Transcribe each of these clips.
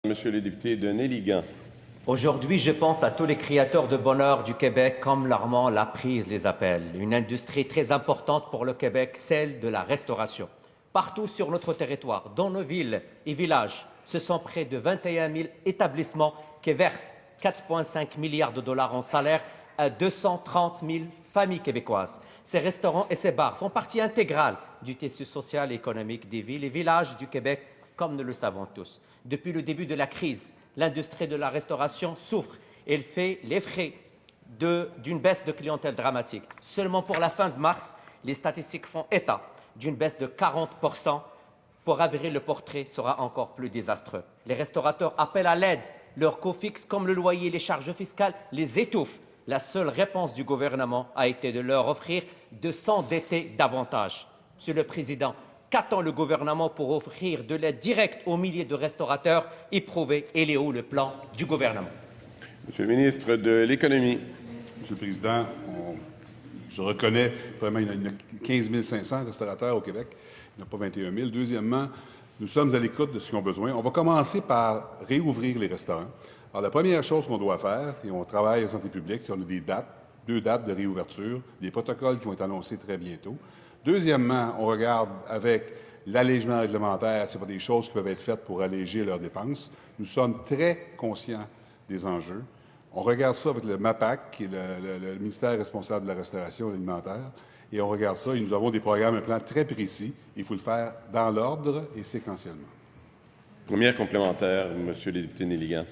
Monsieur le député de Néligan. Aujourd'hui, je pense à tous les créateurs de bonheur du Québec, comme l'Armand Laprise les appelle. Une industrie très importante pour le Québec, celle de la restauration. Partout sur notre territoire, dans nos villes et villages, ce sont près de 21 000 établissements qui versent 4,5 milliards de dollars en salaire à 230 000 familles québécoises. Ces restaurants et ces bars font partie intégrale du tissu social et économique des villes et villages du Québec, comme nous le savons tous. Depuis le début de la crise, l'industrie de la restauration souffre. Elle fait les frais d'une baisse de clientèle dramatique. Seulement pour la fin de mars, les statistiques font état d'une baisse de 40%. Pour avérer, le portrait sera encore plus désastreux. Les restaurateurs appellent à l'aide. Leurs coûts fixes, comme le loyer et les charges fiscales, les étouffent. La seule réponse du gouvernement a été de leur offrir de s'endetter davantage. Monsieur le Président, qu'attend le gouvernement pour offrir de l'aide directe aux milliers de restaurateurs éprouvés? Et il est où le plan du gouvernement? Monsieur le ministre de l'Économie. Monsieur le Président, je reconnais vraiment il y a 15 500 restaurateurs au Québec. Il n'y en a pas 21 000. Deuxièmement, nous sommes à l'écoute de ce qu'ils ont besoin. On va commencer par réouvrir les restaurants. Alors, la première chose qu'on doit faire, et on travaille en santé publique, c'est qu'on a des dates, 2 dates de réouverture, des protocoles qui vont être annoncés très bientôt. Deuxièmement, on regarde avec l'allègement réglementaire, ce n'est pas des choses qui peuvent être faites pour alléger leurs dépenses. Nous sommes très conscients des enjeux. On regarde ça avec le MAPAC, qui est le ministère responsable de la restauration alimentaire, et on regarde ça, et nous avons des programmes, un plan très précis. Il faut le faire dans l'ordre et séquentiellement. Première complémentaire, Monsieur le député Néligan.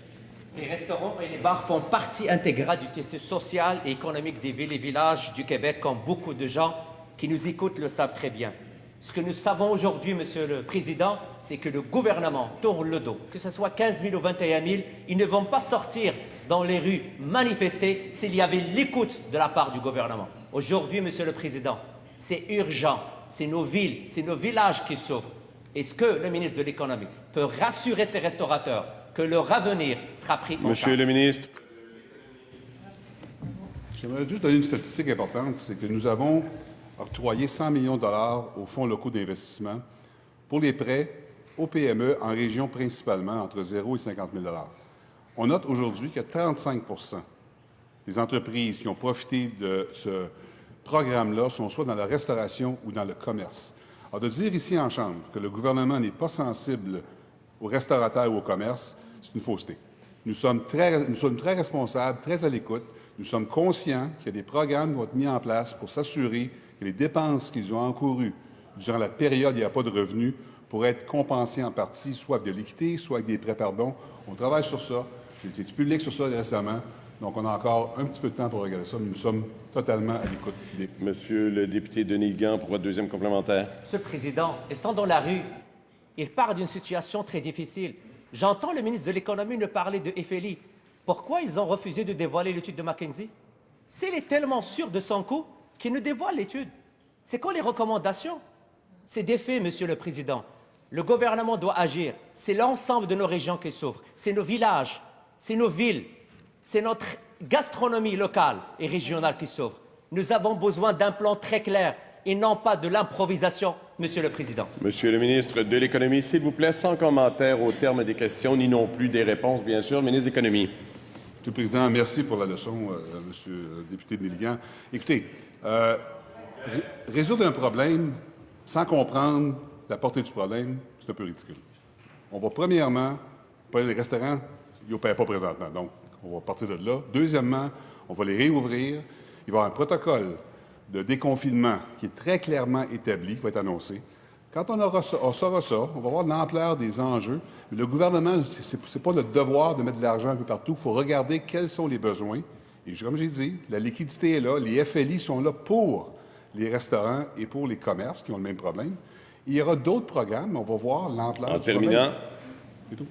Les restaurants et les bars font partie intégrale du tissu social et économique des villes et villages du Québec, comme beaucoup de gens qui nous écoutent le savent très bien. Ce que nous savons aujourd'hui, Monsieur le Président, c'est que le gouvernement tourne le dos. Que ce soit 15 000 ou 21 000, ils ne vont pas sortir dans les rues manifester s'il y avait l'écoute de la part du gouvernement. Aujourd'hui, Monsieur le Président, c'est urgent. C'est nos villes, c'est nos villages qui souffrent. Est-ce que le ministre de l'Économie peut rassurer ces restaurateurs que leur avenir sera pris en charge? Monsieur le ministre. J'aimerais juste donner une statistique importante, c'est que nous avons octroyé 100 millions de dollars aux fonds locaux d'investissement pour les prêts aux PME en région principalement entre 0 et 50 000 dollars. On note aujourd'hui que 35 des entreprises qui ont profité de ce programme-là sont soit dans la restauration ou dans le commerce. Alors, de dire ici en Chambre que le gouvernement n'est pas sensible aux restaurateurs ou au commerce, c'est une fausseté. Nous sommes très responsables, très à l'écoute. Nous sommes conscients qu'il y a des programmes qui vont être mis en place pour s'assurer que les dépenses qu'ils ont encourues durant la période où il n'y a pas de revenus pourraient être compensées en partie, soit avec de l'équité, soit avec des prêts pardons. On travaille sur ça. J'ai été public sur ça récemment. Donc, on a encore un petit peu de temps pour regarder ça, mais nous sommes totalement à l'écoute. Monsieur le député de Néligan, pour votre deuxième complémentaire. Monsieur le Président, ils sont dans la rue. Ils parlent d'une situation très difficile. J'entends le ministre de l'Économie nous parler de FLI. Pourquoi ils ont refusé de dévoiler l'étude de McKinsey? S'il est tellement sûr de son coût qu'il nous dévoile l'étude. C'est quoi les recommandations? C'est des faits, Monsieur le Président. Le gouvernement doit agir. C'est l'ensemble de nos régions qui souffrent. C'est nos villages, c'est nos villes, c'est notre gastronomie locale et régionale qui souffre. Nous avons besoin d'un plan très clair et non pas de l'improvisation, Monsieur le Président. Monsieur le ministre de l'Économie, s'il vous plaît, sans commentaire au terme des questions, ni non plus des réponses, bien sûr. Ministre de l'Économie. Monsieur le Président, merci pour la leçon, Monsieur le député de Néligan. Écoutez, résoudre un problème sans comprendre la portée du problème, c'est un peu ridicule. On va premièrement, les restaurants, ils n'opèrent pas présentement, donc on va partir de là. Deuxièmement, on va les réouvrir. Il va y avoir un protocole de déconfinement qui est très clairement établi, qui va être annoncé. Quand on saura ça, on va voir l'ampleur des enjeux. Mais le gouvernement, ce n'est pas notre devoir de mettre de l'argent un peu partout. Il faut regarder quels sont les besoins. Et comme j'ai dit, la liquidité est là. Les FLI sont là pour les restaurants et pour les commerces qui ont le même problème. Il y aura d'autres programmes. On va voir l'ampleur du problème. En terminant. C'est tout.